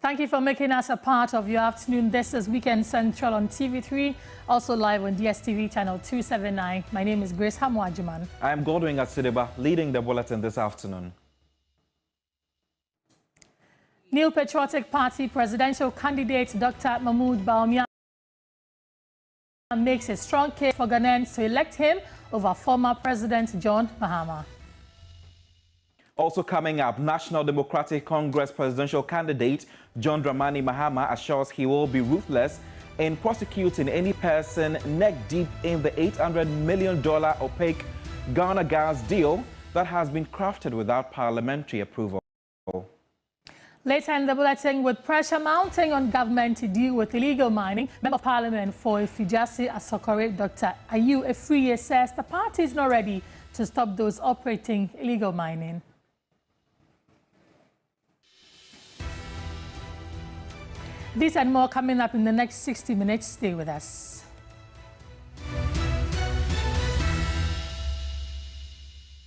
Thank you for making us a part of your afternoon. This is Weekend Central on TV3, also live on DSTV channel 279. My name is Grace Hamwajiman. I am Godwin Atsideba, leading the bulletin this afternoon. New Patriotic Party presidential candidate Dr. Mahmoud Bawumia makes a strong case for Ghanaians to elect him over former President John Mahama. Also coming up, National Democratic Congress presidential candidate John Dramani Mahama assures he will be ruthless in prosecuting any person neck deep in the $800 million opaque Ghana gas deal that has been crafted without parliamentary approval. Later in the bulletin, with pressure mounting on government to deal with illegal mining, Member of Parliament for Ifijasi Asokore, Dr. Ayu Efriye, says the party is not ready to stop those operating illegal mining. This and more coming up in the next 60 minutes. Stay with us.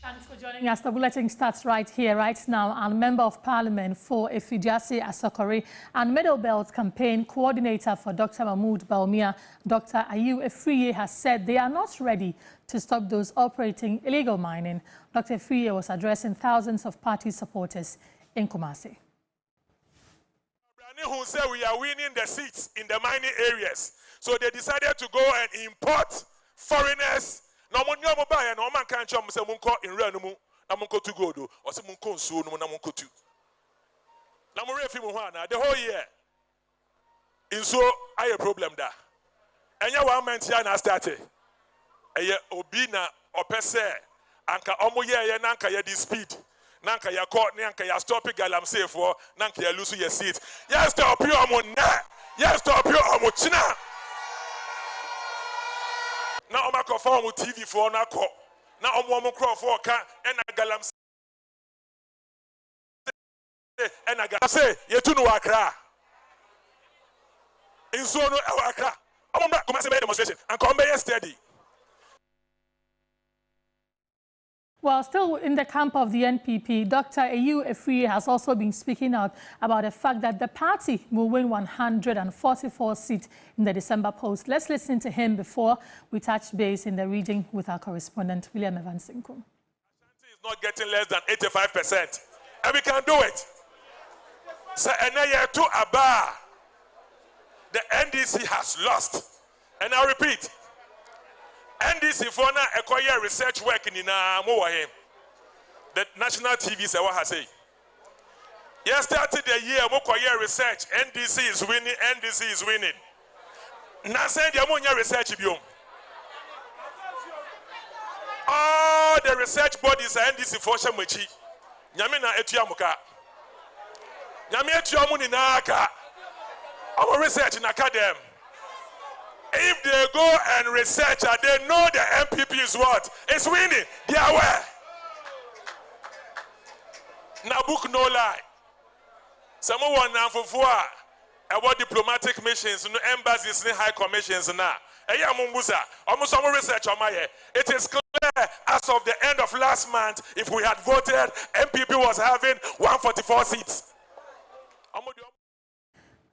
Thanks for joining us. The bulletin starts right here, right now. And Member of Parliament for Ifijasi Asokore and Middle Belt campaign coordinator for Dr. Mahmoud Bawumia, Dr. Ayu Efriye, has said they are not ready to stop those operating illegal mining. Dr. Efriye was addressing thousands of party supporters in Kumasi. Who say we are winning the seats in the mining areas, so they decided to go and import foreigners. No one buy and no man can't chum say munko in renumu na munko to go do or say munko so no na munko to. Na mo refi mu hwana the whole year. In so I a problem da. Enya 1 month ya na start. Eye obi na opese anka omo ye na anka ye di speed. Nanka ya caught, nanka ya stop it, galam safe for, nanka ya lose your seat. Yes, stop you, amo na. Yes, stop you, amo china. Na oma ko for TV for na ko. Na omo crow for ka, ena galam say, ena galam say, yetu no wakra. Inso no wakra. Omo na come say demonstration, and come be steady. Well, still in the camp of the NPP, Dr. Ayu Efriye has also been speaking out about the fact that the party will win 144 seats in the December poll. Let's listen to him before we touch base in the region with our correspondent, William Evans. Ashanti is not getting less than 85%, and we can do it. So, to Aba, the NDC has lost. And I repeat, NDC for now acquire research work in him. The national TV say what has say. Yes, started the year acquire research. NDC is winning. NDC is winning. Now say the ammonia research biome. All the research bodies are NDC for Shamuchi. Nyamina etuamuka. Nyami etuamu ni naka. Our research in academy. If they go and research and they know the NPP is what? It's winning. They are aware. Now book no lie. Someone now for about diplomatic missions, no embassies, no high commissions now. Almost some research on my head. It is clear as of the end of last month, if we had voted, NPP was having 144 seats.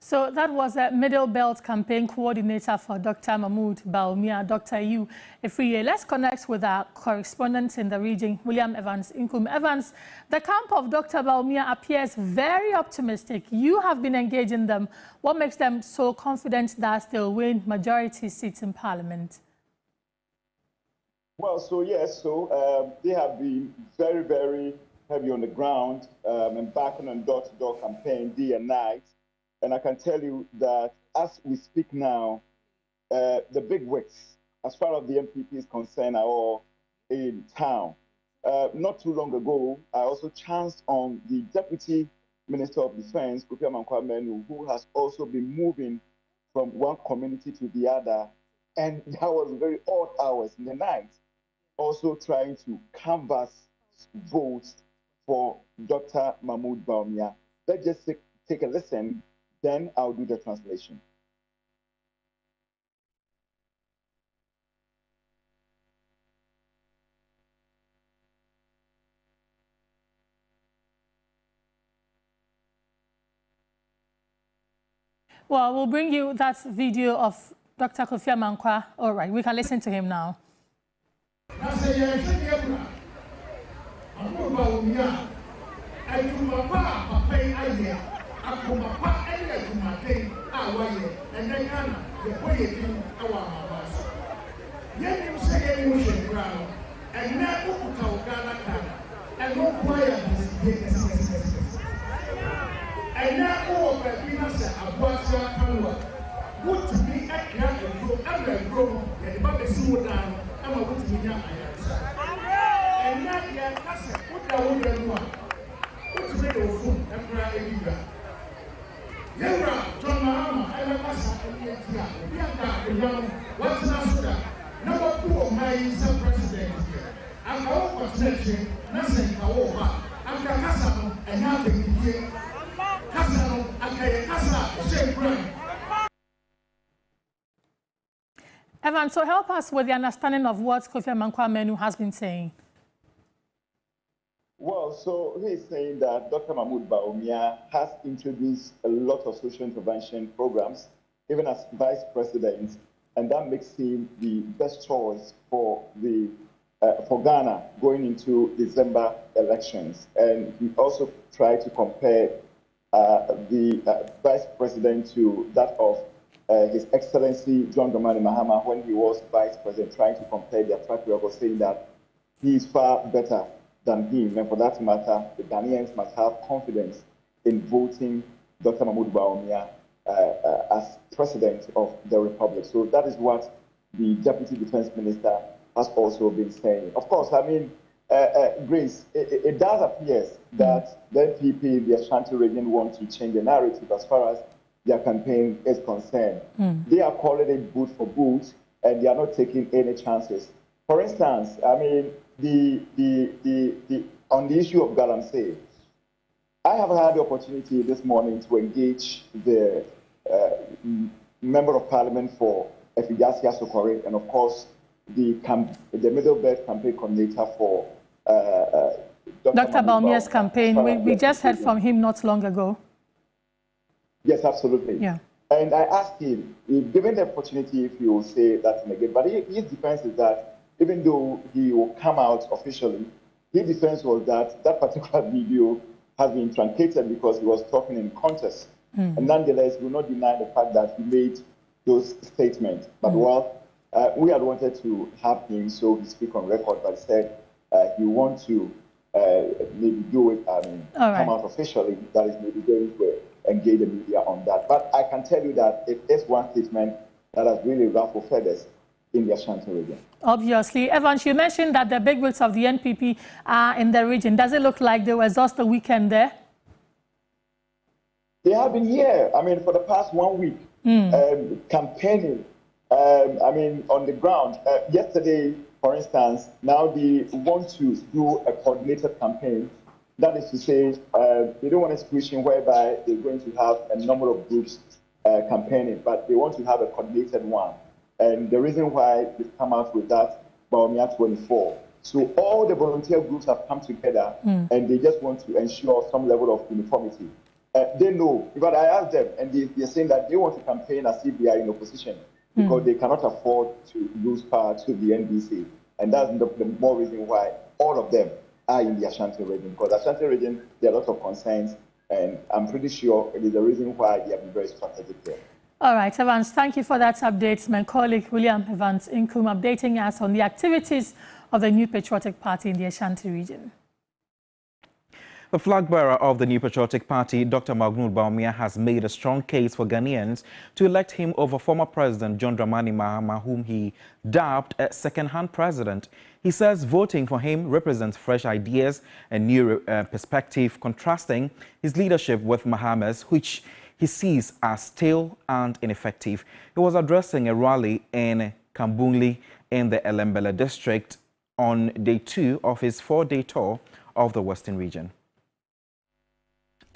So that was a Middle Belt campaign coordinator for Dr. Mahmoud Bawumia, Dr. Ayu Efriye. Let's connect with our correspondent in the region, William Evans. Evans, the camp of Dr. Bawumia appears very optimistic. You have been engaging them. What makes them so confident that they'll win majority seats in Parliament? Well, they have been very, very heavy on the ground, embarking on door-to-door campaign day and night. And I can tell you that as we speak now, the big wigs, as far as the NPP is concerned, are all in town. Not too long ago, I also chanced on the Deputy Minister of Defense, Kofi Amankwa-Menu, who has also been moving from one community to the other. And that was very odd hours in the night, also trying to canvass votes for Dr. Mahmoud Bawumia. Let's just take a listen. Then I'll do the translation. Well, we'll bring you that video of Dr. Kofi Amankwa. All right, we can listen to him now. And now all of the people say, "I want to come What to be a crowd and grow, I'm a grow, and the baby slow down, I'm a good to be young. And now the answer, what I want to do, what to make a fool and cry everywhere. Yara, John Mahama, I have asked we are back in young, what's Nasuda? Number 2 of my president here. I'm all concentration, nothing, I'm Kakasa, and now the here. Evan, so help us with the understanding of what Kofi Amankwa Menu has been saying. Well, so he's saying that Dr. Mahmoud Bawumia has introduced a lot of social intervention programs, even as vice president, and that makes him the best choice for Ghana going into December elections. And he also tried to compare the vice president to that of His Excellency John Dramani Mahama when he was vice president, trying to compare their track record, saying that he is far better than him. And for that matter, the Ghanaians must have confidence in voting Dr. Mahmoud Bawumia as president of the Republic. So that is what the Deputy Defense Minister has also been saying. Of course, I mean, Grace, it does appear that the NPP, the Ashanti region, want to change the narrative as far as their campaign is concerned. They are calling it boot for boot, and they are not taking any chances. For instance, I mean, on the issue of Galamsey, I have had the opportunity this morning to engage the Member of Parliament for Efficacia Sokore, and of course, the Middle Belt campaign coordinator for Dr. Bawumia's campaign. We just heard from him not long ago. Yes, absolutely. Yeah. And I asked him, given the opportunity, if he will say that again, but his defense is that even though he will come out officially, his defense was that that particular video has been truncated because he was talking in contest. And nonetheless, he will not deny the fact that he made those statements. But well, we had wanted to have him so he speak on record, but said he wants to maybe do it, come out officially, that is maybe going to engage the media on that. But I can tell you that it is one statement that has really ruffled feathers in the Ashanti region. Obviously. Evans, you mentioned that the big wigs of the NPP are in the region. Does it look like they were exhausted the weekend there? They have been here, I mean, for the past 1 week, campaigning, I mean, on the ground. Yesterday, for instance, now they want to do a coordinated campaign. That is to say, they don't want a situation whereby they're going to have a number of groups campaigning, but they want to have a coordinated one. And the reason why they've come out with that, Bawumia 24. So all the volunteer groups have come together and they just want to ensure some level of uniformity. They know, but I asked them, and they're saying that they want to campaign as if they are in opposition because they cannot afford to lose power to the NDC. And that's the more reason why all of them are in the Ashanti region. Because the Ashanti region, there are lots of concerns, and I'm pretty sure it is the reason why they have been very strategic there. All right, Evans, thank you for that update. My colleague William Evans Inkum updating us on the activities of the New Patriotic Party in the Ashanti region. The flag bearer of the New Patriotic Party, Dr. Mahmoud Bawumia, has made a strong case for Ghanaians to elect him over former President John Dramani Mahama, whom he dubbed a second-hand president. He says voting for him represents fresh ideas and new perspective, contrasting his leadership with Mahama's, which he sees as stale and ineffective. He was addressing a rally in Kambunli in the Elembele district on day 2 of his 4-day tour of the Western region.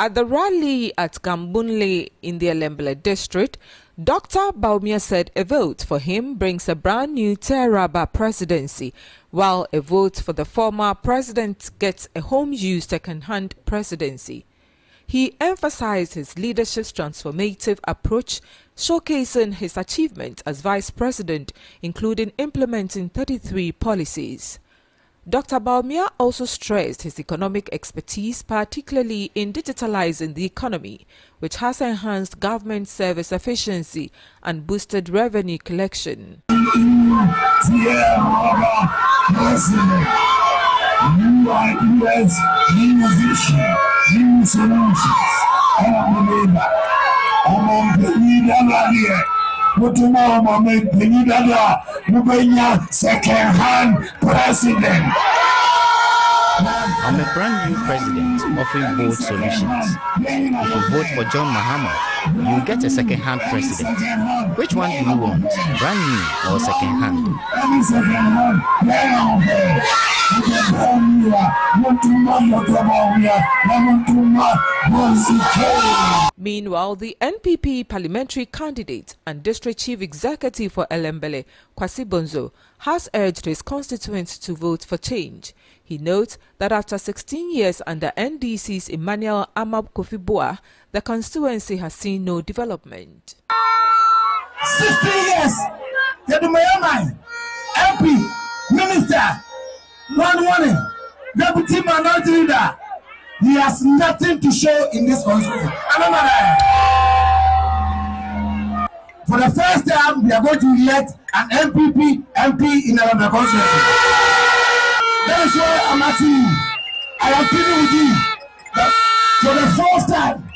At the rally at Kambunli in the Elembele district, Dr. Bawumia said a vote for him brings a brand new Teraba presidency, while a vote for the former president gets a home-used second-hand presidency. he emphasized his leadership's transformative approach, showcasing his achievements as vice president, including implementing 33 policies. Dr. Bawumia also stressed his economic expertise, particularly in digitalizing the economy, which has enhanced government service efficiency and boosted revenue collection. Second-hand president. I'm a brand new president offering bold solutions. If you vote for John Mahama, you'll get a second-hand president. Which one do you want, brand new or second-hand? Meanwhile, the NPP parliamentary candidate and district chief executive for Elembele, Kwasi Bonzo, has urged his constituents to vote for change. He notes that after 16 years under NDC's Emmanuel Amab Kofi-Boa, the constituency has seen no development. 16 years, MP, minister, non-warning, deputy minority leader, he has nothing to show in this constituency. For the first time, we are going to elect an NPP MP in the constituency. That is why I'm asking you. I am pleading with you that for the first time,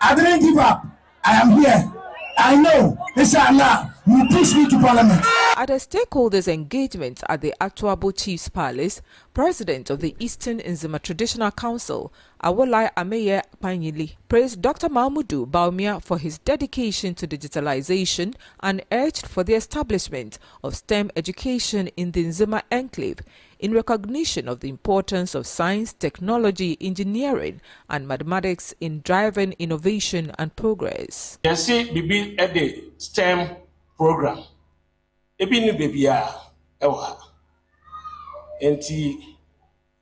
I didn't give up. I am here. I know, inshallah, you push me to parliament. At a stakeholders' engagement at the Atuabo Chief's Palace, President of the Eastern Nzima Traditional Council, Awolai Ameye Panyili, praised Dr. Mahmudu Bawumia for his dedication to digitalization and urged for the establishment of STEM education in the Nzima enclave in recognition of the importance of science, technology, engineering, and mathematics in driving innovation and progress. Yes, we at the STEM program. Ebi ni baby ya ewa. Enti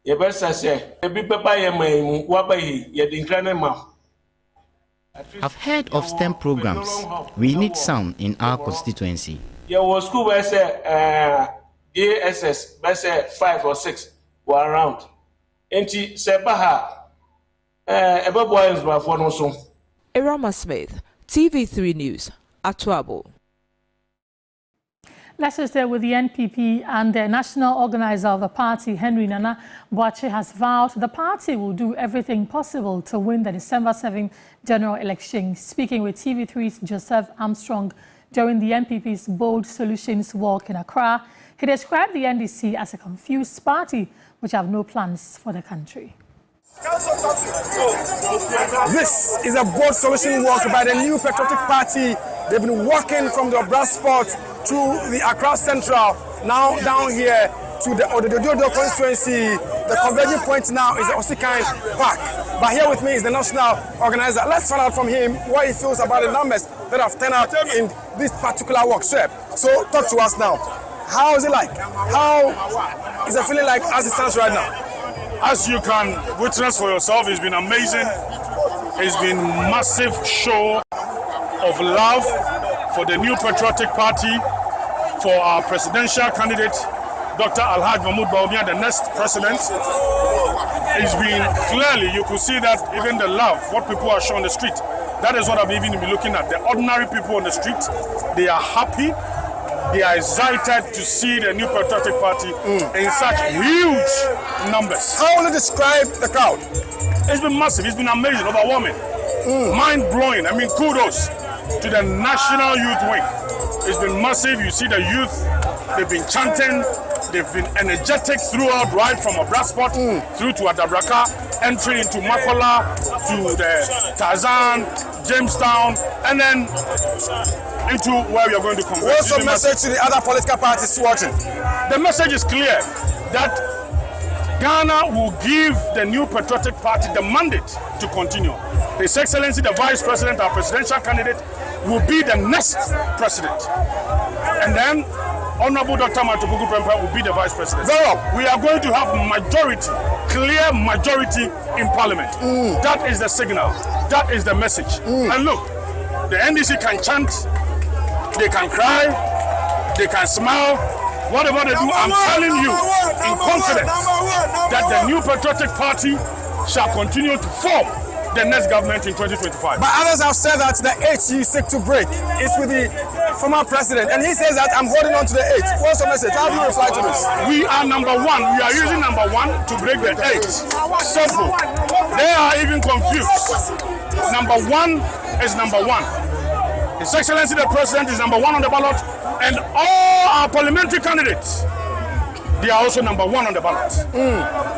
yebesa se ebi beba ye mai waba ye dinkrane ma. I've heard of STEM programs. We need some in our constituency. There was school where say DSS, by say 5 or 6 were around. Enti se baha ebe boys ma for no so. Irama Smith, TV3 News, Atuabo. Let's stay with the NPP, and the national organizer of the party, Henry Nana Boakye, has vowed the party will do everything possible to win the December 7 general election. Speaking with TV3's Joseph Armstrong during the NPP's Bold Solutions walk in Accra, he described the NDC as a confused party which have no plans for the country. This is a bold solution walk by the new patriotic party. They've been walking from the Brass Spot to the Accra Central, now down here to the Odododo constituency. The converging point now is the Osikan Park. But here with me is the national organizer. Let's find out from him what he feels about the numbers that have turned out in this particular walk. So talk to us now. How is it like? How is it feeling like as it stands right now? As you can witness for yourself, it's been amazing. It's been massive show of love for the new patriotic party, for our presidential candidate, Dr. Alhaji Mahmoud Bawumia, the next president. It's been clearly, you could see that even the love, what people are showing on the street, that is what I've even been looking at. The ordinary people on the street, they are happy. They are excited to see the new patriotic party in such huge numbers. How will you describe the crowd? It's been massive. It's been amazing, overwhelming, mind-blowing. I mean, kudos to the National Youth Wing. It's been massive. You see the youth, they've been chanting, they've been energetic throughout, right from a Brass Spot through to Adabraka, entry into Makola, to the Tarzan, Jamestown, and then into where we are going to convert. What's the message to the other political parties watching? The message is clear that Ghana will give the new patriotic party the mandate to continue. His Excellency, the Vice President, our presidential candidate, will be the next president. And then Honorable Dr. Matukugu Prempeh will be the vice president. We are going to have majority, clear majority in parliament. That is the signal. That is the message. And look, the NDC can chant, they can cry, they can smile. Whatever they do, I'm telling you in confidence that the new patriotic party shall continue to form the next government in 2025. But others have said that the H you seek to break is with the former president, and he says that I'm holding on to the H. What's the message? How do you reply to this? We are number one. We are using number one to break the H. Simple. They are even confused. Number one is number one. His Excellency the President is number one on the ballot, and all our parliamentary candidates, they are also number one on the ballot.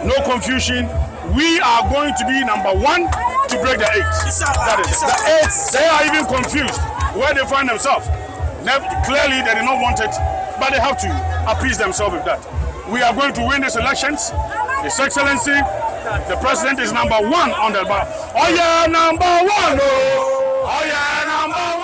No confusion. We are going to be number one to break the H. That is the H. They are even confused where they find themselves. Clearly, they did not want it, but they have to appease themselves with that. We are going to win these elections. His Excellency, the President is number one on the ballot. Oh yeah, number one! Oh yeah, number one!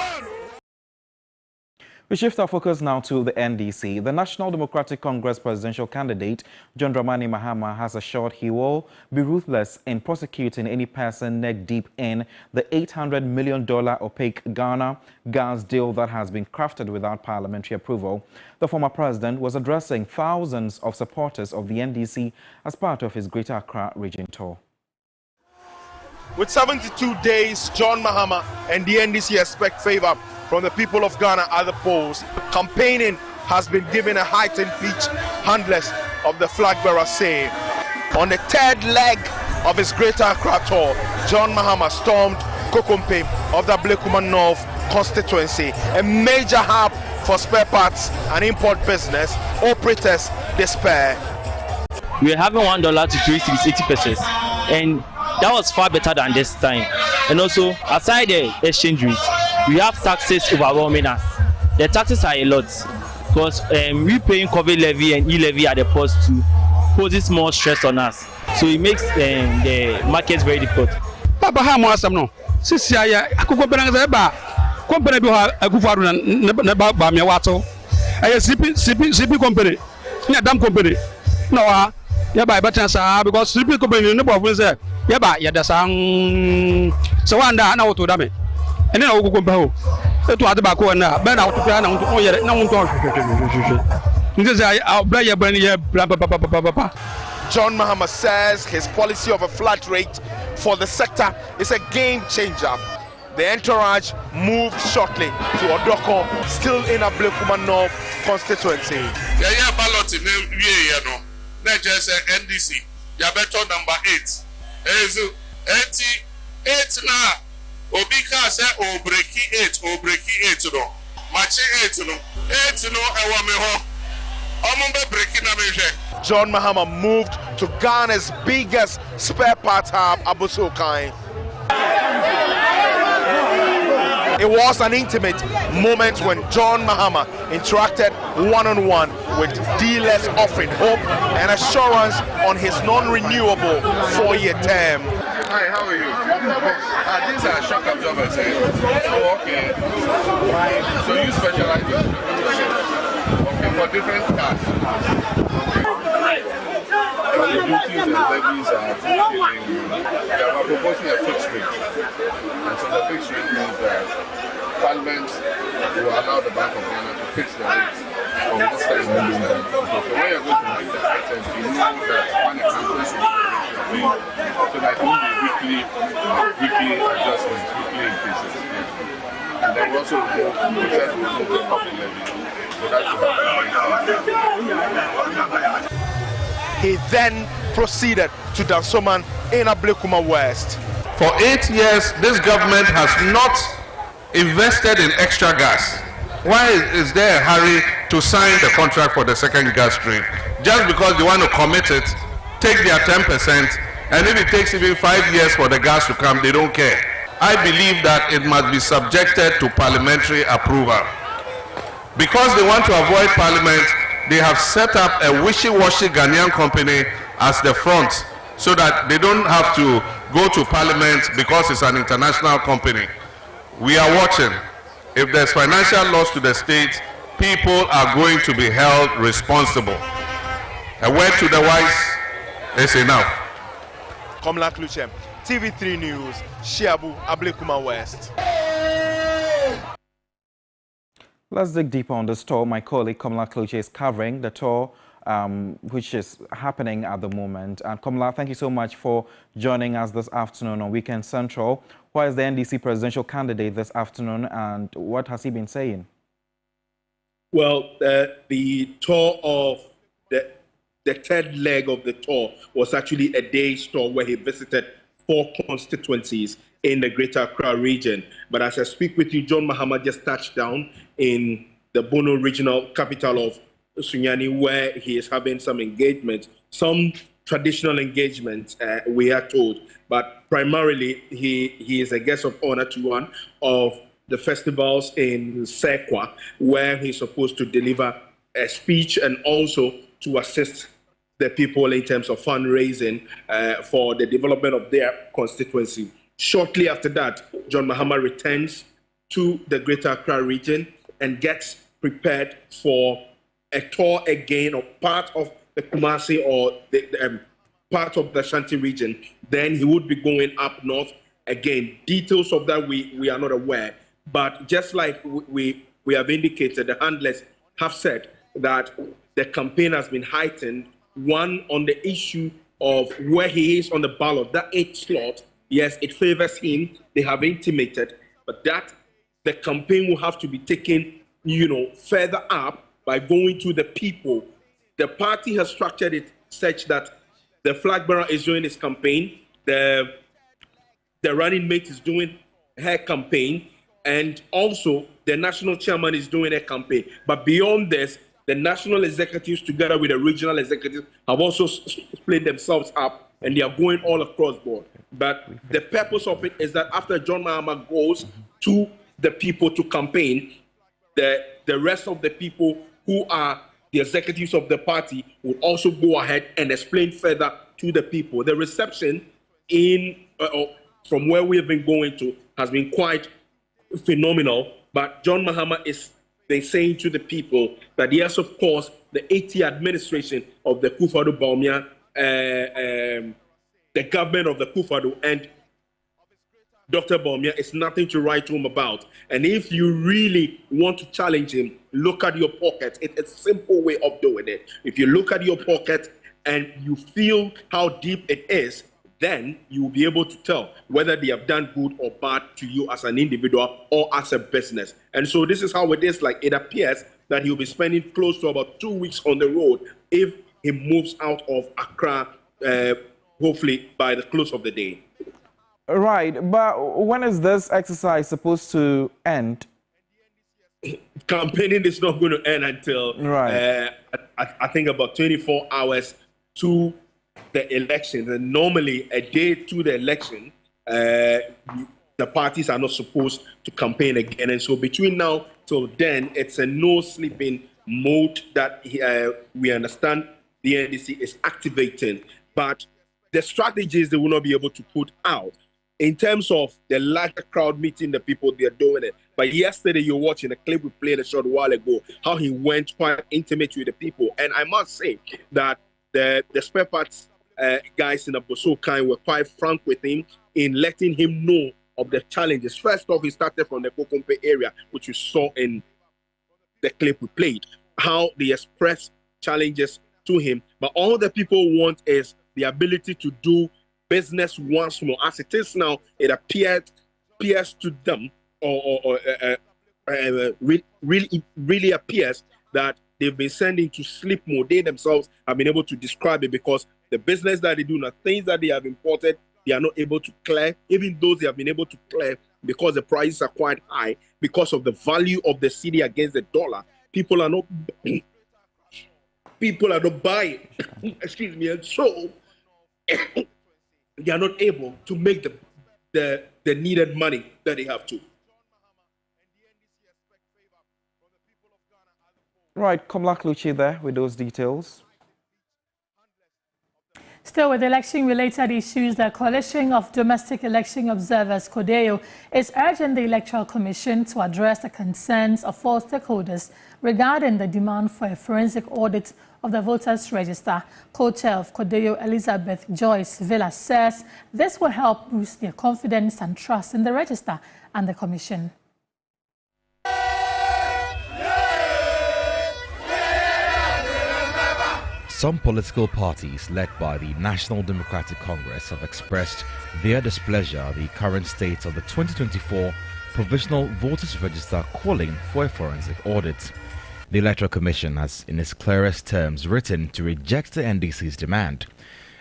We shift our focus now to the NDC. The National Democratic Congress presidential candidate, John Dramani Mahama, has assured he will be ruthless in prosecuting any person neck deep in the $800 million opaque Ghana gas deal that has been crafted without parliamentary approval. The former president was addressing thousands of supporters of the NDC as part of his Greater Accra region tour. With 72 days, John Mahama and the NDC expect favor from the people of Ghana at the polls. Campaigning has been given a heightened pitch, handlers of the flag bearer say. On the third leg of his Greater Accra tour, John Mahama stormed Kokompe of the Blekuma North constituency, a major hub for spare parts and import business. Operators despair. We are having $1 to 3 cities, 80 pesos, and that was far better than this time. And also, aside the exchange rate, we have taxes overwhelming us. The taxes are a lot because we paying COVID levy and e-levy at the post to poses more stress on us. So it makes the markets very difficult. Papa Hamo asam no. Sisi aya akoko benanga ba company bi ha agufaru na ba me wato. Aya CP company. Nya dam company. No wa ya ba better sa because CP company no bo say ya ba ya da sang so wanda na woto da me. And then I will go back. It was about going now. Ben out to plan on to yet. No one talks. I'll buy your brand here. John Mahama says his policy of a flat rate for the sector is a game changer. The entourage moved shortly to Odoko, still in a Blekuma North constituency. Yeah, ballot in no. Not just NDC. You better number 8. Ezu 8 now. Obika say o breaki 8 no. Machi 8 no. 8 no ewa me ho. Omumbe breaki na me hwe. John Mahama moved to Ghana's biggest spare parts hub, Abusokai. It was an intimate moment when John Mahama interacted one-on-one with dealers, offering hope and assurance on his non-renewable 4-year term. Hi, how are you? These are shock absorbers. Oh, okay. So you specialize in for different cars. The duties and levies are we are proposing a fixed rate. And so the fixed rate means that Parliament will allow the Bank of Ghana to fix the rate of this time. So when you're going to make the items, you know that when it comes to so that it won't be weekly adjustments, weekly increases. And then we also remove the public levy. So that's what he then proceeded to Dansoman in Ablekuma West. For 8 years, this government has not invested in extra gas. Why is there a hurry to sign the contract for the second gas train? Just because they want to commit it, take their 10%, and if it takes even 5 years for the gas to come, they don't care. I believe that it must be subjected to parliamentary approval. Because they want to avoid parliament, they have set up a wishy-washy Ghanaian company as the front so that they don't have to go to parliament because it's an international company. We are watching. If there's financial loss to the state, people are going to be held responsible. A word to the wise is enough. Komla Kluchem, TV3 News, Shiabu, Ablekuma West. Let's dig deeper on this tour. My colleague Komla Kluche is covering the tour which is happening at the moment. And Komla, thank you so much for joining us this afternoon on Weekend Central. Why is the NDC presidential candidate this afternoon and what has he been saying? Well, the tour of the third leg of the tour was actually a day's tour where he visited 4 constituencies in the Greater Accra region. But as I speak with you, John Mahama just touched down in the Bono regional capital of Sunyani, where he is having some engagement, some traditional engagement, we are told. But primarily, he is a guest of honor to one of the festivals in Sekwa, where he's supposed to deliver a speech and also to assist the people in terms of fundraising for the development of their constituency. Shortly after that, John Mahama returns to the Greater Accra region and gets prepared for a tour again of part of the Kumasi or the part of the Ashanti region. Then he would be going up north again. Details of that we are not aware. But just like we have indicated, the handlers have said that the campaign has been heightened. One, on the issue of where he is on the ballot, that 8th slot, yes, it favors him. They have intimated, but that the campaign will have to be taken, further up by going to the people. The party has structured it such that the flag bearer is doing his campaign, the running mate is doing her campaign, and also the national chairman is doing a campaign. But beyond this, the national executives together with the regional executives have also split themselves up and they are going all across board. But the purpose of it is that after John Mahama goes to the people to campaign, the rest of the people who are the executives of the party will also go ahead and explain further to the people. The reception from where we have been going to has been quite phenomenal, but John Mahama is saying to the people that yes, of course, the AT administration of the Kufado Bawumia, the government of the Kufado and Dr. Bawumia is nothing to write home about. And if you really want to challenge him, look at your pocket. It's a simple way of doing it. If you look at your pocket and you feel how deep it is, then you will be able to tell whether they have done good or bad to you as an individual or as a business. And so this is how it is. Like, it appears that he'll be spending close to about 2 weeks on the road if he moves out of Accra, hopefully by the close of the day. Right, but when is this exercise supposed to end? Campaigning is not going to end until, I think, about 24 hours to the election. And normally, a day to the election, the parties are not supposed to campaign again. And so between now till then, it's a no sleeping mode that we understand the NDC is activating. But the strategies they will not be able to put out in terms of the larger crowd meeting the people, they are doing it. But yesterday, you're watching a clip we played a short while ago, how he went quite intimate with the people. And I must say that the spare parts guys in the Bosokai were quite frank with him in letting him know of the challenges. First off, he started from the Kokompe area, which you saw in the clip we played, how they expressed challenges to him. But all the people want is the ability to do business once more. As it is now, it appears to them, really appears that they've been sending to sleep mode. They themselves have been able to describe it because the business that they do, the things that they have imported, they are not able to clear. Even those they have been able to clear because the prices are quite high because of the value of the cedi against the dollar. People are not buying. Excuse me, and so they are not able to make the needed money that they have to. Right, Komla Kluche there with those details. Still with election-related issues, the Coalition of Domestic Election Observers, CODEO, is urging the Electoral Commission to address the concerns of all stakeholders regarding the demand for a forensic audit of the voters' register. Co-chair of CODEO, Elizabeth Joyce Villa, says this will help boost their confidence and trust in the register and the Commission. Some political parties, led by the National Democratic Congress, have expressed their displeasure at the current state of the 2024 Provisional Voters Register, calling for a forensic audit. The Electoral Commission has, in its clearest terms, written to reject the NDC's demand.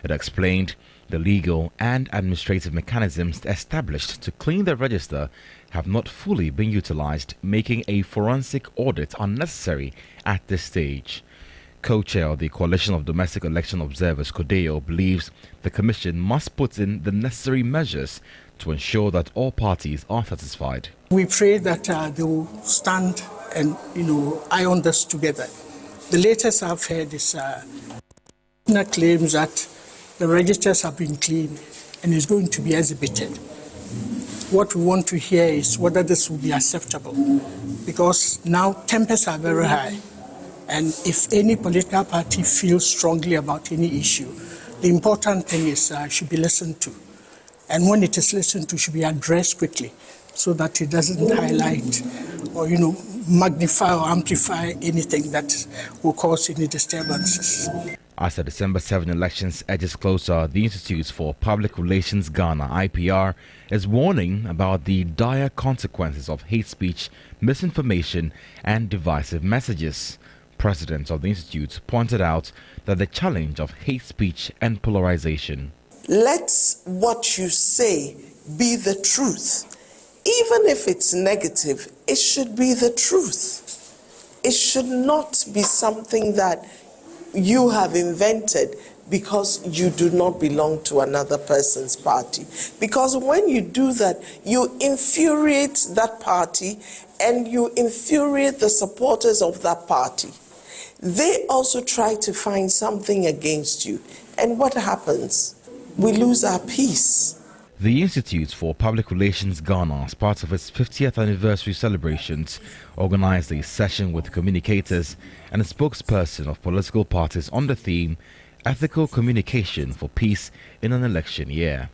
It explained the legal and administrative mechanisms established to clean the register have not fully been utilized, making a forensic audit unnecessary at this stage. Co-chair of the Coalition of Domestic Election Observers, CODEO, believes the Commission must put in the necessary measures to ensure that all parties are satisfied. We pray that they will stand and, iron this together. The latest I've heard is claims that the registers have been cleaned and is going to be exhibited. What we want to hear is whether this will be acceptable, because now tempers are very high. And if any political party feels strongly about any issue, the important thing is should be listened to. And when it is listened to, should be addressed quickly so that it doesn't highlight or, magnify or amplify anything that will cause any disturbances. As the December 7 elections edges closer, the Institute for Public Relations Ghana, IPR, is warning about the dire consequences of hate speech, misinformation, and divisive messages. President of the Institute pointed out that the challenge of hate speech and polarization. Let what you say be the truth. Even if it's negative, it should be the truth. It should not be something that you have invented because you do not belong to another person's party. Because when you do that, you infuriate that party and you infuriate the supporters of that party. They also try to find something against you. And what happens? We lose our peace. The Institute for Public Relations Ghana, as part of its 50th anniversary celebrations, organized a session with communicators and a spokesperson of political parties on the theme Ethical Communication for Peace in an Election Year.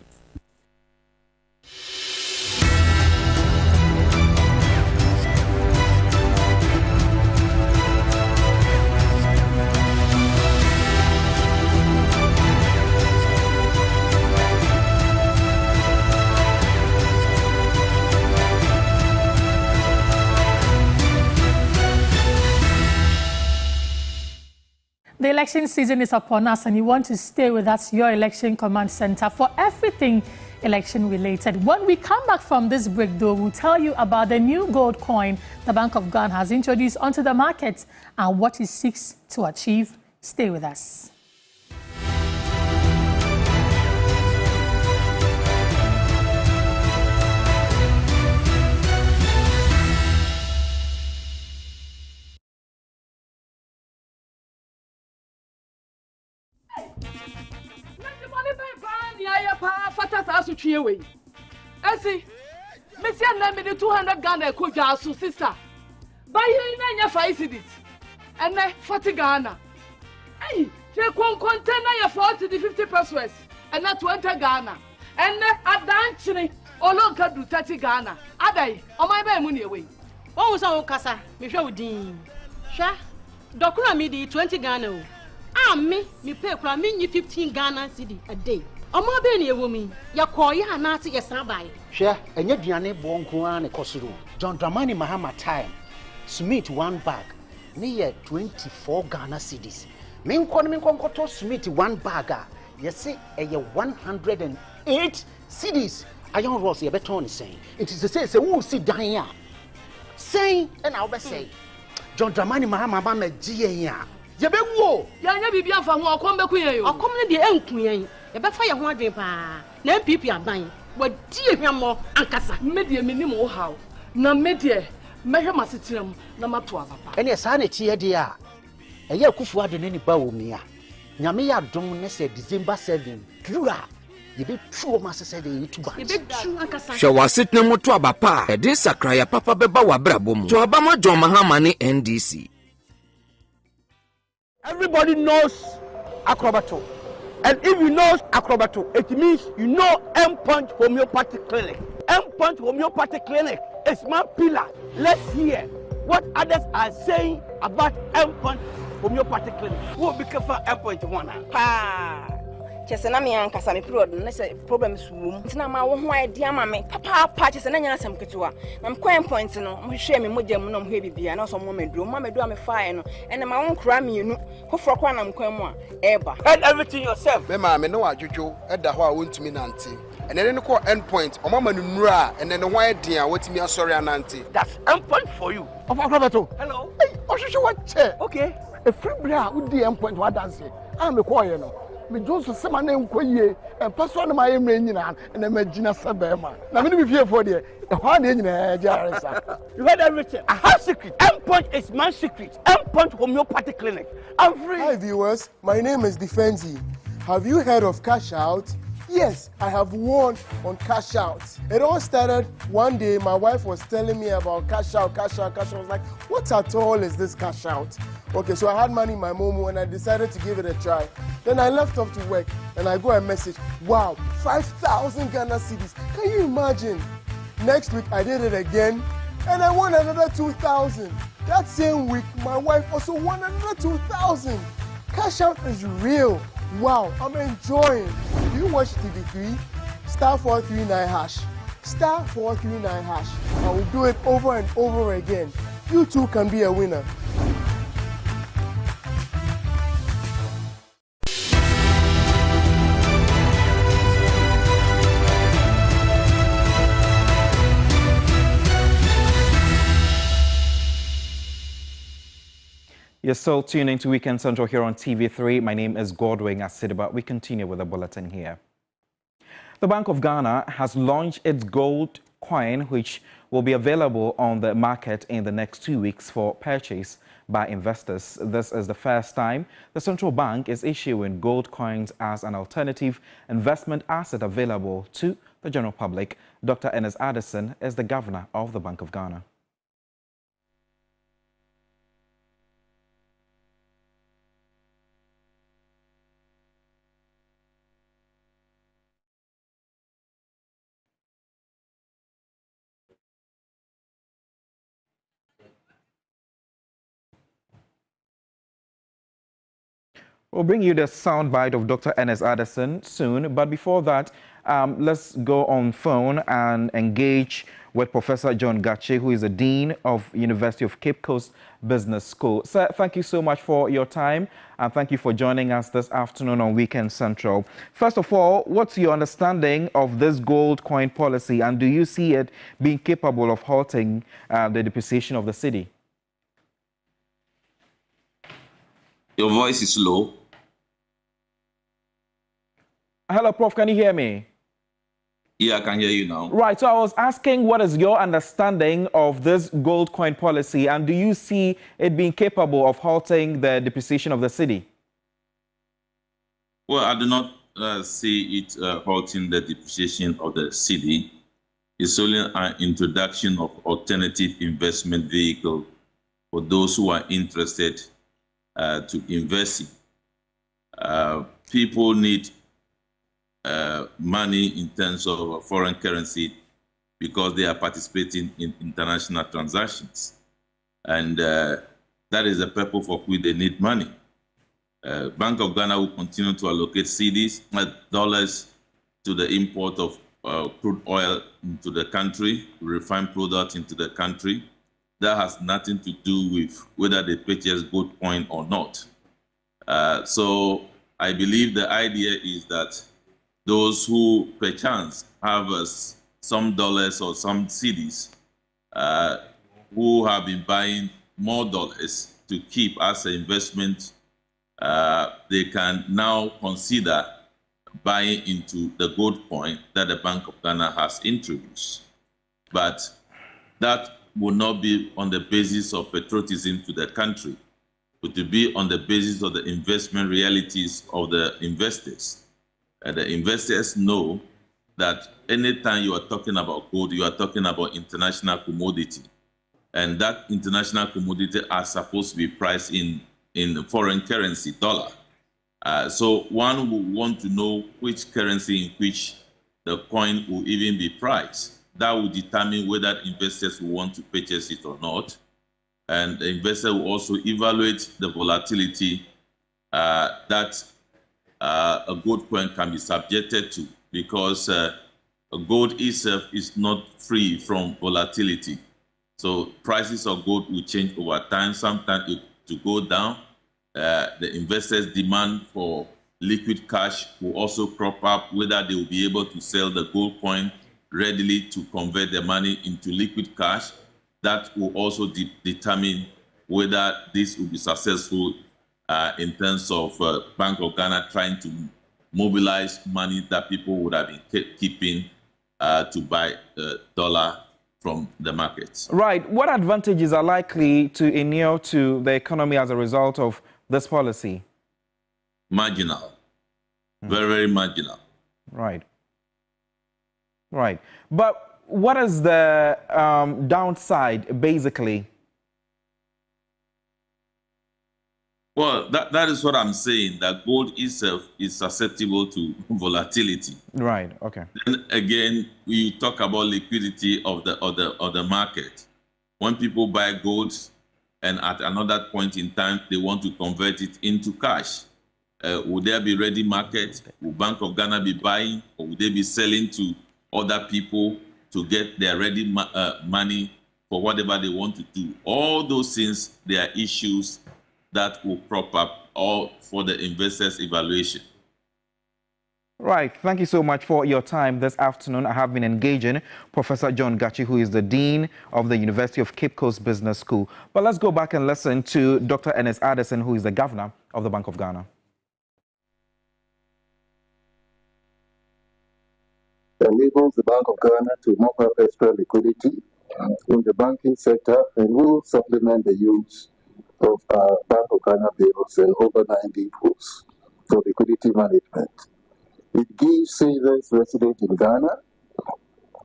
The election season is upon us, and you want to stay with us, your election command center, for everything election related. When we come back from this break, though, we'll tell you about the new gold coin the Bank of Ghana has introduced onto the market and what it seeks to achieve. Stay with us. I see, Monsieur Lemmy, 200 Ghana could also, sister. Buy you in your 5 cities and then 40 Ghana. Hey, take one container your 40 to 50 pesos and not 20 Ghana. And then a dancing or look at 30 Ghana. Aday, on my bay money away. What was our casa? Michel Dean. Sha, Doctor me 20 Ghana. Ah, me pay for me 15 Ghana cedi a day. Omo be na ewomi ya koya na ate yesra bai hwe enye duane bo nko an ekosoro John Dramani Mahama time Smith 1 bag ne ye 24 Ghana cedis me nko to Smith 1 bag a yesi eye 108 cedis ayon ross ye beton sen it is say wo si dan a sen e na wo be say John Dramani Mahama ba ma giye a ye be wo ya nya bibia fa ho okom be kuyen yo okom ne de enkuyen ye be fa ye ho adwen pa na NPP aban wadi ehwamo ankasa medie minim wo haw na medie mehwe masetirem na mato ababa ene sa na tie de a eye akufu ade ne ni Bawumia nyame ya dom ne say December 7 dura ye be true ma say the YouTube ye be true ankasa hwe wasetna moto abapa e de sakraya papa beba wabrabo mu to abama John Mahama ne NDC. Everybody knows Acrobato. And if you know Acrobato, it means you know M-Punch Homeopathic Clinic. M-Punch Homeopathic Clinic is my pillar. Let's hear what others are saying about M-Punch Homeopathic Clinic. Who will be careful M-Punch one? Chesena me ankasa me period na say problems wom ntina ma wo ho idea ma me papa chesena nya asem ketewa na me kwan point no mo hwe me mogya mu no mo hwe bibia na so mo meduro me fire no ene ma won kra me enu hofro kwa na mkwan mu a eba head everything yourself me ma me no adwodwo eda ho a wontumi nante ene ne ko end point o mama no nura ene ne ho eden a watimi asori anante. That's end point for you of Acrobato. Hello hey ohwehwe what che okay a free bra wo di end point what dance am me call you no me Joseph sema na enkoyie person na my emre nyina na magina sebema na me no be fie for there e ho na nyina jaresa. You heard everything. I have secret. M-Punch is my secret. M-Punch Homeopathic Clinic. I'm free. Hi viewers, my name is Defenzi. Have you heard of Cash Out? Yes, I have won on Cash Out. It all started one day. My wife was telling me about Cash Out. I was like, what at all is this Cash Out? Okay, so I had money in my Momo and I decided to give it a try. Then I left off to work and I got a message. Wow, 5,000 Ghana cedis. Can you imagine? Next week I did it again and I won another 2,000. That same week, my wife also won another 2,000. Cash Out is real. Wow, I'm enjoying. Do you watch TV3? Star 439 hash. Star 439 hash. I will do it over and over again. You too can be a winner. You're still tuning to Weekend Central here on TV3. My name is Godwin Asidiba. We continue with the bulletin here. The Bank of Ghana has launched its gold coin, which will be available on the market in the next 2 weeks for purchase by investors. This is the first time the central bank is issuing gold coins as an alternative investment asset available to the general public. Dr. Ernest Addison is the governor of the Bank of Ghana. We'll bring you the soundbite of Dr. Ernest Addison soon, but before that, let's go on phone and engage with Professor John Gache, who is the Dean of University of Cape Coast Business School. Sir, thank you so much for your time, and thank you for joining us this afternoon on Weekend Central. First of all, what's your understanding of this gold coin policy, and do you see it being capable of halting the depreciation of the cedi? Your voice is low. Hello, Prof. Can you hear me? Yeah, I can hear you now. Right. So I was asking, what is your understanding of this gold coin policy, and do you see it being capable of halting the depreciation of the cedi? Well, I do not see it halting the depreciation of the cedi. It's only an introduction of alternative investment vehicle for those who are interested to invest in. People need money in terms of foreign currency because they are participating in international transactions. And that is the purpose for which they need money. Bank of Ghana will continue to allocate cedis, dollars, to the import of crude oil into the country, refined product into the country. That has nothing to do with whether they purchase gold coin or not. So I believe the idea is that those who perchance have some dollars or some cedis who have been buying more dollars to keep as an investment, they can now consider buying into the gold coin that the Bank of Ghana has introduced. But that will not be on the basis of patriotism to the country. but to be on the basis of the investment realities of the investors. The investors know that anytime you are talking about gold, you are talking about international commodity. And that international commodity are supposed to be priced in foreign currency, dollar. So one will want to know which currency in which the coin will even be priced. That will determine whether investors will want to purchase it or not. And the investor will also evaluate the volatility that a gold coin can be subjected to, because gold itself is not free from volatility. So prices of gold will change over time, sometimes to go down. The investors' demand for liquid cash will also crop up, whether they will be able to sell the gold coin readily to convert the money into liquid cash. That will also determine whether this will be successful in terms of Bank of Ghana trying to mobilize money that people would have been keeping to buy dollar from the markets. Right. What advantages are likely to inure to the economy as a result of this policy? Marginal. Very, very marginal. Right. Right. But what is the downside, basically? Well, that is what I'm saying, that gold itself is susceptible to volatility. Right, okay. Then again, we talk about liquidity of the market. When people buy gold and at another point in time, they want to convert it into cash, would there be ready market? Will Bank of Ghana be buying, or would they be selling to other people to get their ready money for whatever they want to do? All those things, they are issues that will prop up all for the investors' evaluation. Right. Thank you so much for your time this afternoon. I have been engaging Professor John Gachi, who is the Dean of the University of Cape Coast Business School. But let's go back and listen to Dr. Ernest Addison, who is the Governor of the Bank of Ghana. Enables the Bank of Ghana to mop up extra liquidity in the banking sector and will supplement the use of Bank of Ghana bills and overnight depots for liquidity management. It gives savers resident in Ghana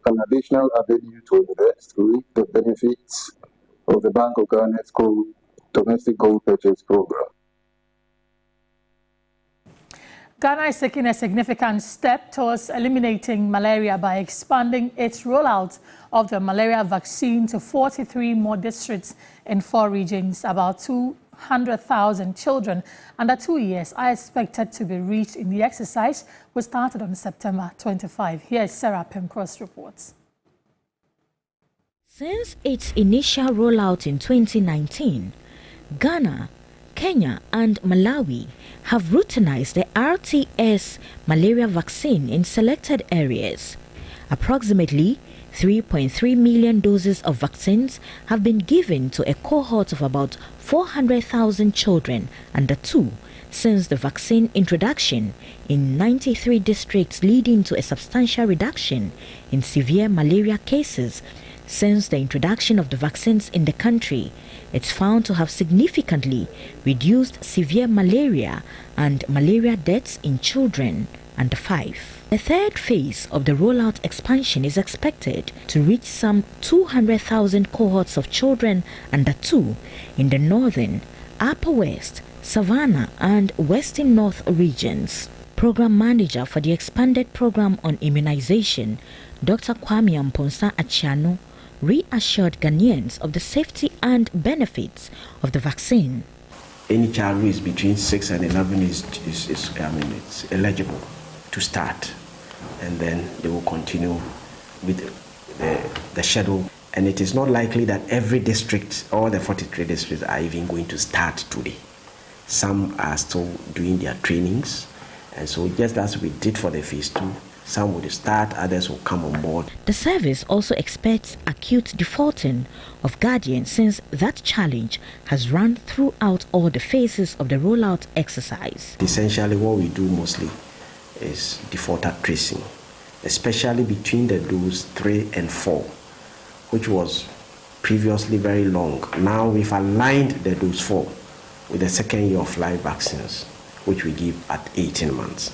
an additional avenue to invest to reap the benefits of the Bank of Ghana's domestic gold purchase program. Ghana is taking a significant step towards eliminating malaria by expanding its rollout of the malaria vaccine to 43 more districts in 4 regions. About 200,000 children under 2 years are expected to be reached in the exercise, which started on September 25. Here is Sarah Pemcross reports. Since its initial rollout in 2019, Ghana, Kenya and Malawi have routinized the RTS malaria vaccine in selected areas. Approximately 3.3 million doses of vaccines have been given to a cohort of about 400,000 children under 2 since the vaccine introduction in 93 districts, leading to a substantial reduction in severe malaria cases. Since the introduction of the vaccines in the country, it's found to have significantly reduced severe malaria and malaria deaths in children under 5. The third phase of the rollout expansion is expected to reach some 200,000 cohorts of children under 2 in the northern, upper west, savannah and western north regions. Program Manager for the expanded program on immunization, Dr. Kwame Amponsa Achiano, reassured Ghanaians of the safety and benefits of the vaccine. Any child who is between 6 and 11 is eligible to start, and then they will continue with the schedule. And it is not likely that every district, all the 43 districts, are even going to start today. Some are still doing their trainings, and so just as we did for the phase 2, some will start, others will come on board. The service also expects acute defaulting of guardians, since that challenge has run throughout all the phases of the rollout exercise. Essentially, what we do mostly is defaulter tracing, especially between the dose 3 and 4, which was previously very long. Now we've aligned the dose 4 with the second year of live vaccines, which we give at 18 months.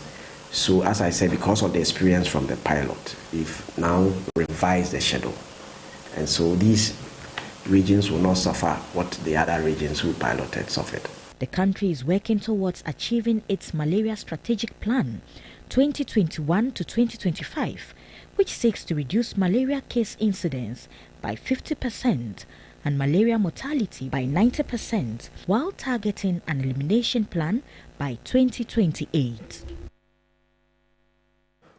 So as I said, because of the experience from the pilot, we've now revised the schedule. And so these regions will not suffer what the other regions who piloted suffered. The country is working towards achieving its malaria strategic plan 2021 to 2025, which seeks to reduce malaria case incidence by 50% and malaria mortality by 90%, while targeting an elimination plan by 2028.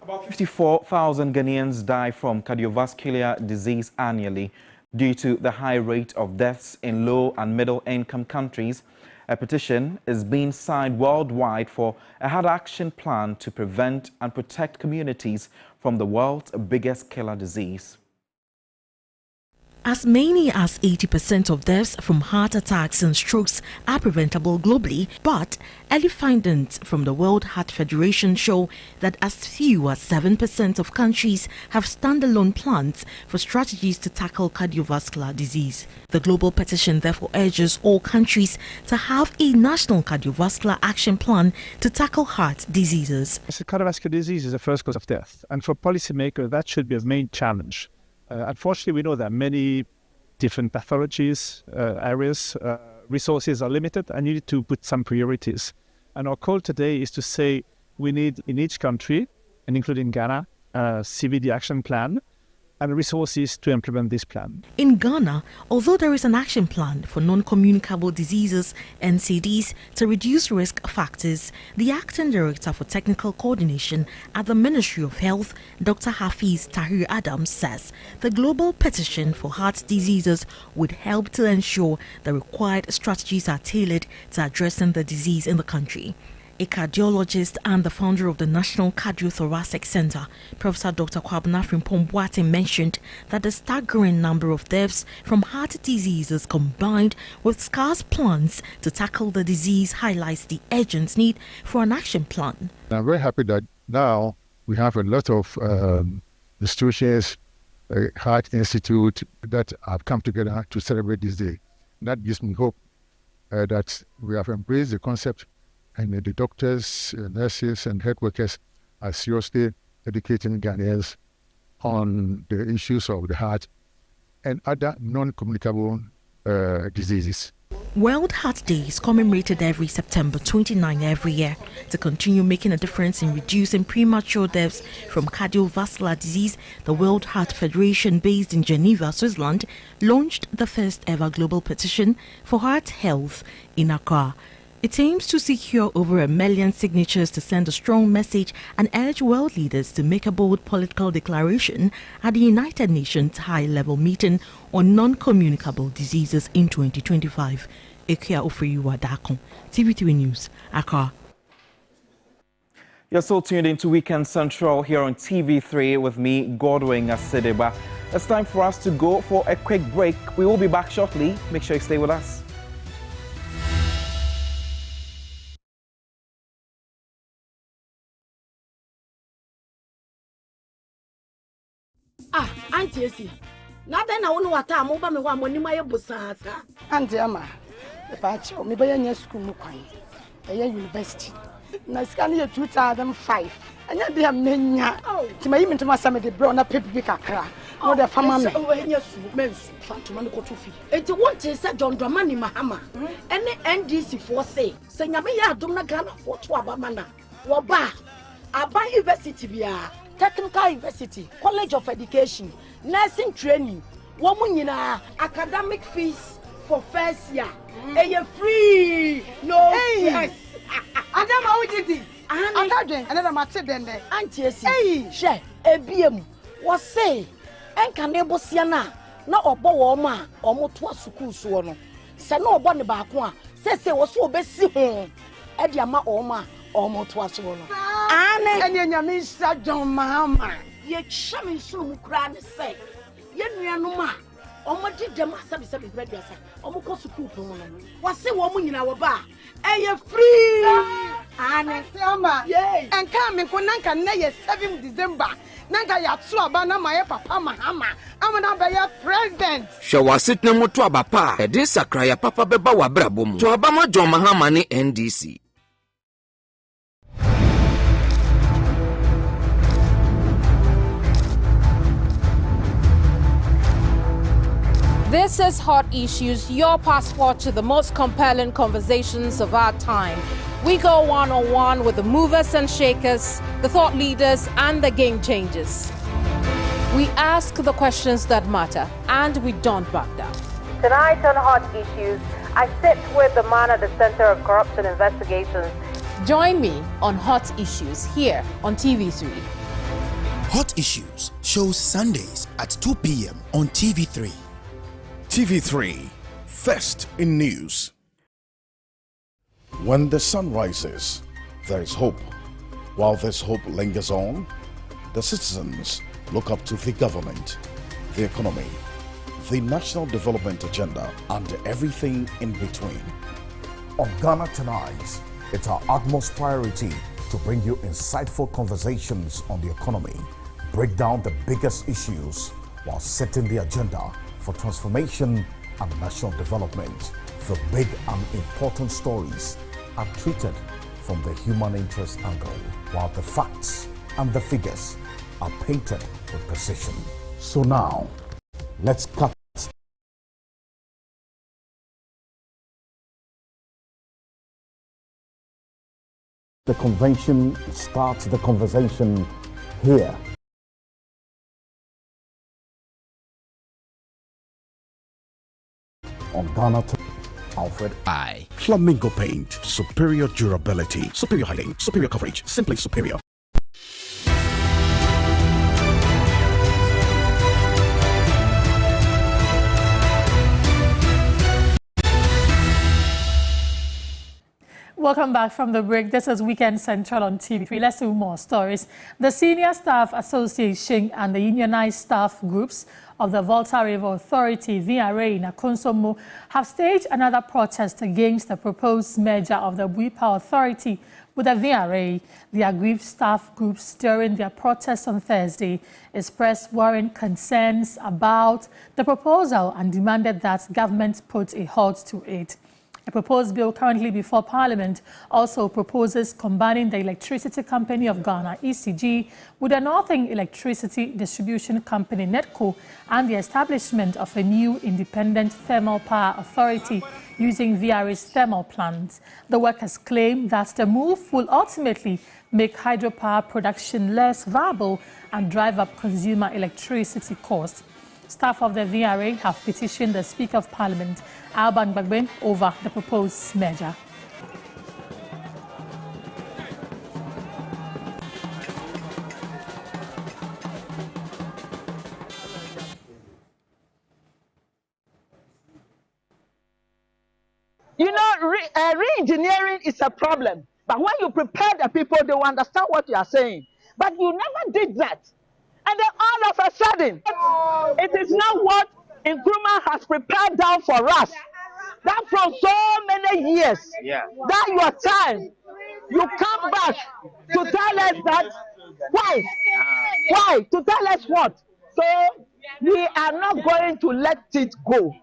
About 54,000 Ghanaians die from cardiovascular disease annually due to the high rate of deaths in low and middle income countries. A petition is being signed worldwide for a hard action plan to prevent and protect communities from the world's biggest killer disease. As many as 80% of deaths from heart attacks and strokes are preventable globally, but early findings from the World Heart Federation show that as few as 7% of countries have standalone plans for strategies to tackle cardiovascular disease. The global petition therefore urges all countries to have a national cardiovascular action plan to tackle heart diseases. Cardiovascular disease is the first cause of death, and for policymakers that should be a main challenge. Unfortunately, we know that many different pathologies, areas, resources are limited, and you need to put some priorities. And our call today is to say we need in each country, and including Ghana, a CVD action plan and resources to implement this plan. In Ghana, although there is an action plan for non-communicable diseases, NCDs, to reduce risk factors, the acting director for technical coordination at the Ministry of Health, Dr. Hafiz Tahir Adams, says the global petition for heart diseases would help to ensure the required strategies are tailored to addressing the disease in the country. A cardiologist and the founder of the National Cardiothoracic Center, Professor Dr. Kwabena Frimpong mentioned that the staggering number of deaths from heart diseases combined with scarce plans to tackle the disease highlights the urgent need for an action plan. I'm very happy that now we have a lot of institutions, Heart Institute, that have come together to celebrate this day. That gives me hope that we have embraced the concept, and the doctors, nurses, and health workers are seriously educating Ghanaians on the issues of the heart and other non-communicable diseases. World Heart Day is commemorated every September 29 every year to continue making a difference in reducing premature deaths from cardiovascular disease. The World Heart Federation, based in Geneva, Switzerland, launched the first ever global petition for heart health in Accra. It aims to secure over 1 million signatures to send a strong message and urge world leaders to make a bold political declaration at the United Nations high-level meeting on non-communicable diseases in 2025. Ekia Ofriwa Dakon, TV3 News, Accra. You're so tuned into Weekend Central here on TV3 with me, Godwin Asedeba. It's time for us to go for a quick break. We will be back shortly. Make sure you stay with us. Ah, Auntie Esi. Na then I wonu wata mo ba me wa monima ye busasa. Auntie Ama. The patch me be nya school mu kwan. Eye university. Na sika ne 2005. Anya de amenya. Ti mayi me ntoma same de bro na pepi bi kakra. No de fama me. O nya su mensu fantoma ne koto fi. Enti wonte se John Dramani Mahama. Ene NDC for say. Se nyame ya adom na Ghana for to abama na. Wo ba Aba University bia. Technical University, College of Education, Nursing Training, woman academic fees for first year. You're free, no yes. Adam, how did it? Another matter than that. Auntie, hey, share a BM was say, and can able siana, not a bowma or motor school so. Say no bonny back one, says it was so best home. Ediama Oma. Almost was one. And your Mr. John Mahama. Ye shaman so cry say, Yen no ma, Omodi dem asabi bread yasa. Omo ko school pon no. Wase wo mu nyina wo ba. Eye free. Ane sama. Yay. Enka me ko nanka na ye 7 December. Nanka ya tu aba na my papa Mahama. Amana be ya president. Hwe wasit na moto aba pa. E de sakra ya papa beba wa brabo mu. To aba mo John Mahama ne NDC. This is Hot Issues, your passport to the most compelling conversations of our time. We go one-on-one with the movers and shakers, the thought leaders, and the game changers. We ask the questions that matter, and we don't back down. Tonight on Hot Issues, I sit with the man at the center of corruption investigations. Join me on Hot Issues here on TV3. Hot Issues shows Sundays at 2 p.m. on TV3. TV3, first in news. When the sun rises, there is hope. While this hope lingers on, the citizens look up to the government, the economy, the national development agenda, and everything in between. On Ghana Tonight, it's our utmost priority to bring you insightful conversations on the economy, break down the biggest issues while setting the agenda for transformation and national development. The big and important stories are treated from the human interest angle, while the facts and the figures are painted with precision. So now, let's cut the convention, starts the conversation here. On Ghana, Alfred I. Flamingo paint, superior durability, superior hiding, superior coverage, simply superior. Welcome back from the break. This is Weekend Central on TV3. Let's do more stories. The Senior Staff Association and the unionized staff groups of the Volta River Authority, VRA, in Akonsomo, have staged another protest against the proposed merger of the Buipa Authority with the VRA. The aggrieved staff groups during their protest on Thursday expressed worrying concerns about the proposal and demanded that government put a halt to it. A proposed bill currently before Parliament also proposes combining the Electricity Company of Ghana, ECG, with the Northern Electricity Distribution Company, NEDCO, and the establishment of a new independent thermal power authority using VRA's thermal plants. The workers claim that the move will ultimately make hydropower production less viable and drive up consumer electricity costs. Staff of the VRA have petitioned the Speaker of Parliament, Alban Gbagbe, over the proposed merger. You know, re-engineering is a problem. But when you prepare the people, they will understand what you are saying. But you never did that. And then all of a sudden, it is not what Nkrumah has prepared down for us. That from so many years, that your time, you come back to tell us that, why? Why? To tell us what? So we are not going to let it go.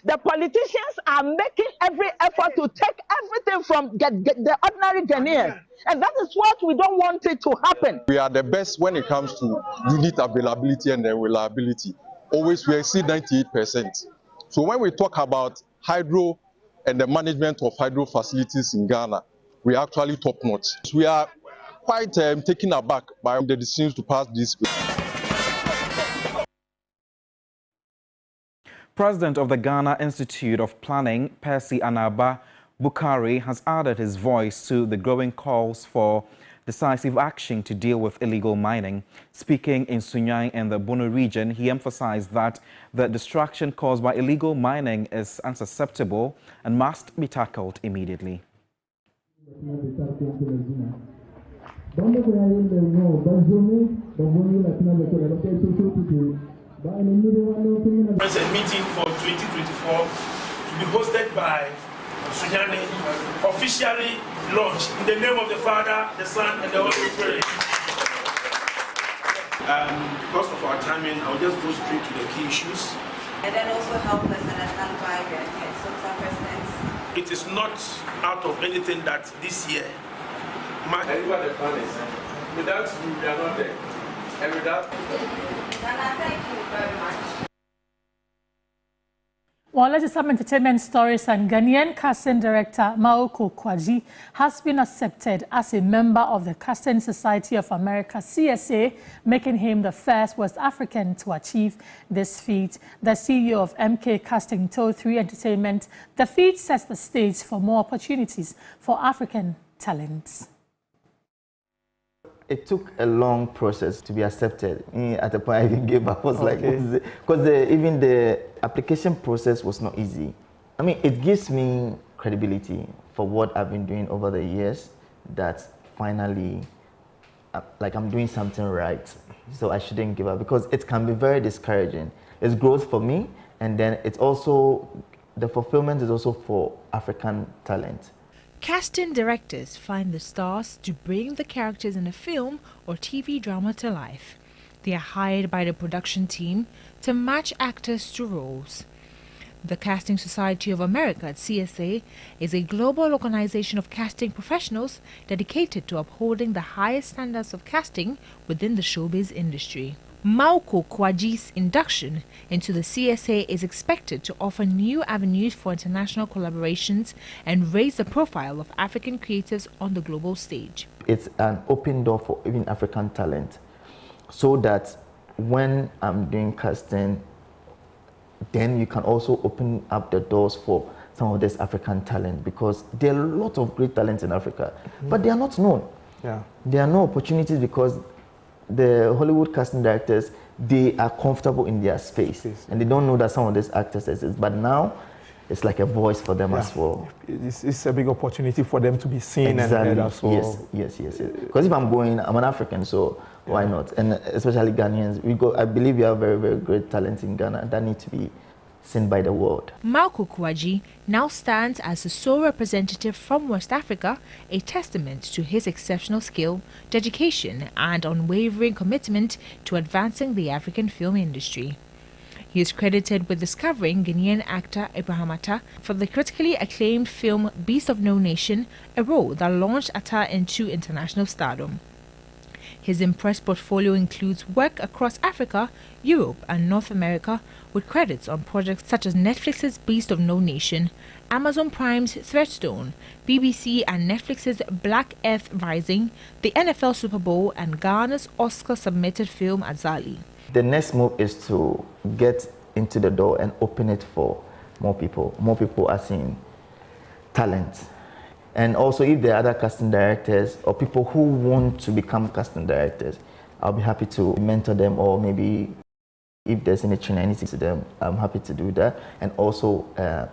The politicians are making every effort to take everything from the ordinary Ghanaians. And that is what we don't want it to happen. We are the best when it comes to unit availability and reliability. Always we exceed 98%. So when we talk about hydro and the management of hydro facilities in Ghana, we are actually top notch. We are quite taken aback by the decisions to pass this bill. President of the Ghana Institute of Planning, Percy Anaba Bukari, has added his voice to the growing calls for decisive action to deal with illegal mining. Speaking in Sunyang and the Bono region, he emphasized that the destruction caused by illegal mining is unacceptable and must be tackled immediately. There's a meeting for 2024 to be hosted by Sunyani, officially launched in the name of the Father, the Son, and the Holy Spirit. Because of our timing, I'll just go straight to the key issues. And then also help us understand why we are here. So, some presidents. It is not out of anything that this year. Everybody the plan is. Without you, we are not there. And without. Nana, thank you very much. Well, let's just have entertainment stories, and Ghanaian casting director Maoko Kwaji has been accepted as a member of the Casting Society of America, CSA, making him the first West African to achieve this feat. The CEO of MK Casting told 3 Entertainment the feat sets the stage for more opportunities for African talents. It took a long process to be accepted. At the point I even gave up, I was like, because even the application process was not easy. I mean, it gives me credibility for what I've been doing over the years, that finally, like, I'm doing something right. So I shouldn't give up, because it can be very discouraging. It's growth for me, and then it's also, the fulfillment is also for African talent. Casting directors find the stars to bring the characters in a film or TV drama to life. They are hired by the production team to match actors to roles. The Casting Society of America, CSA, is a global organization of casting professionals dedicated to upholding the highest standards of casting within the showbiz industry. Maoko Kwaji's induction into the CSA is expected to offer new avenues for international collaborations and raise the profile of African creatives on the global stage. It's an open door for even African talent, so that when I'm doing casting, then you can also open up the doors for some of this African talent, because there are a lot of great talents in Africa, but they are not known. There are no opportunities, because the Hollywood casting directors, they are comfortable in their space, and they don't know that some of these actors exist. But now, it's like a voice for them as well. It's a big opportunity for them to be seen and heard as well. Yes. Because if I'm going, I'm an African, so why not? And especially Ghanaians, I believe we have very, very great talent in Ghana that need to be seen by the world. Maoko Kwaji now stands as the sole representative from West Africa, a testament to his exceptional skill, dedication, and unwavering commitment to advancing the African film industry. He is credited with discovering Ghanaian actor Abraham Atta for the critically acclaimed film Beast of No Nation, a role that launched Atta into international stardom. His impressive portfolio includes work across Africa, Europe, and North America, with credits on projects such as Netflix's Beast of No Nation, Amazon Prime's Threadstone, BBC and Netflix's Black Earth Rising, the NFL Super Bowl, and Ghana's Oscar-submitted film Azali. The next move is to get into the door and open it for more people. More people are seeing talent. And also, if there are other casting directors or people who want to become casting directors, I'll be happy to mentor them, or maybe if there's any training I need to do them, I'm happy to do that, and also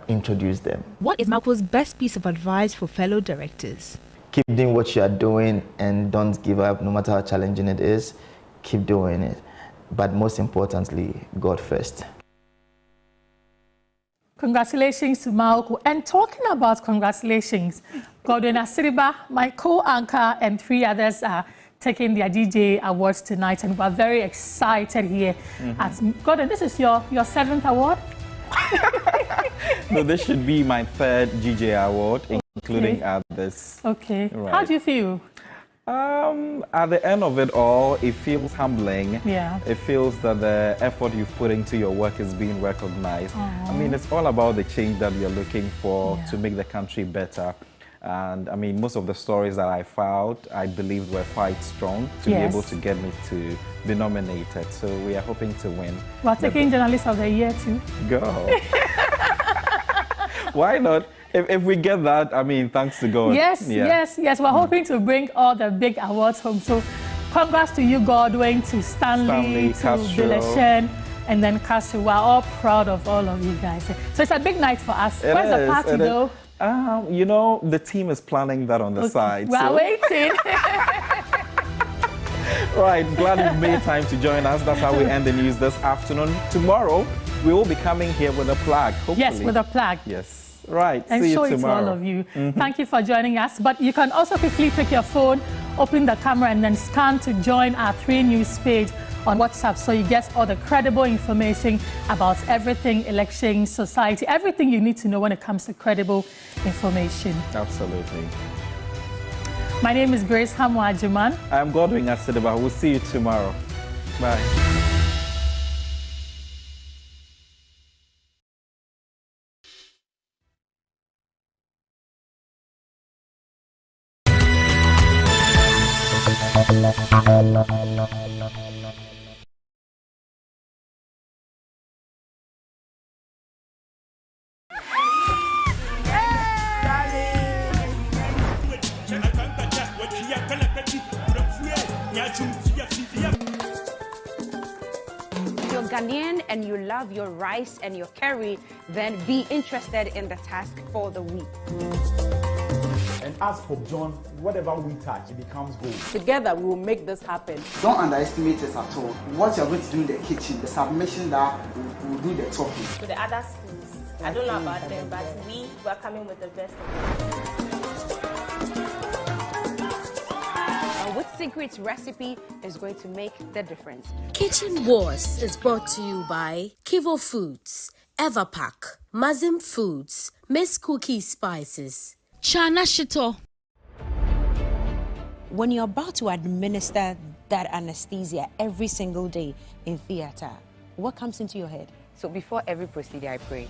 introduce them. What is Maoko's best piece of advice for fellow directors? Keep doing what you are doing and don't give up, no matter how challenging it is. Keep doing it. But most importantly, God first. Congratulations to Maoko. And talking about congratulations, Gordon Asiriba, my co-anchor, and 3 others are taking their DJ awards tonight, and we're very excited here. Gordon, this is your 7th award? No, this should be my 3rd DJ award, including others. Okay. Right. How do you feel? At the end of it all, it feels humbling. Yeah. It feels that the effort you've put into your work is being recognized. I mean, it's all about the change that you're looking for to make the country better. And I mean, most of the stories that I found, I believed were quite strong to be able to get me to be nominated. So we are hoping to win. We're taking Journalist of the Year too. Go. Why not? If we get that, I mean, thanks to God. Yes. We're hoping to bring all the big awards home. So congrats to you, Godwin, to Stanley, to Dileshen, and then Castro. We're all proud of all of you guys. So it's a big night for us. Where's the party, though? You know, the team is planning that on the side. We're waiting. Right, glad you made time to join us. That's how we end the news this afternoon. Tomorrow, we will be coming here with a plug, hopefully. Yes, with a plug. Yes, right. And see show you it to tomorrow. all of you. Thank you for joining us. But you can also quickly pick your phone, open the camera, and then scan to join our 3 News page on WhatsApp, so you get all the credible information about everything election, society, everything you need to know when it comes to credible information. Absolutely. My name is Grace Hamwa-Juman. I am Godwin Asedeba. We'll see you tomorrow. Bye. You're Ghanaian and you love your rice and your curry, then be interested in the task for the week. And as for John, whatever we touch, it becomes gold. Together, we will make this happen. Don't underestimate us at all. What you're going to do in the kitchen, the submission that will do the talking. To the other schools, I don't know about them, but we were coming with the best of them. Which secret recipe is going to make the difference? Kitchen Wars is brought to you by Kivo Foods, Everpack, Mazim Foods, Miss Cookie Spices, Chana Shito. When you're about to administer that anesthesia every single day in theater, what comes into your head? So before every procedure, I pray.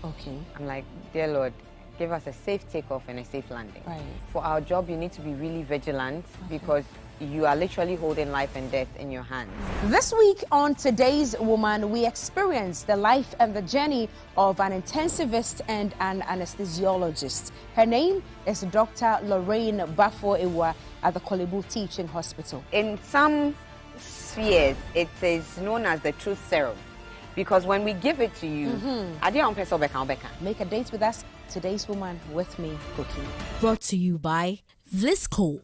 Okay. I'm like, dear Lord, give us a safe takeoff and a safe landing. Right. For our job, you need to be really vigilant because you are literally holding life and death in your hands. This week on Today's Woman, we experience the life and the journey of an intensivist and an anesthesiologist. Her name is Dr. Lorraine Bafo-Ewa at the Kolebu Teaching Hospital. In some spheres, it is known as the truth serum. Because when we give it to you, make a date with us. Today's Woman with me, Cookie. Brought to you by Vlisco.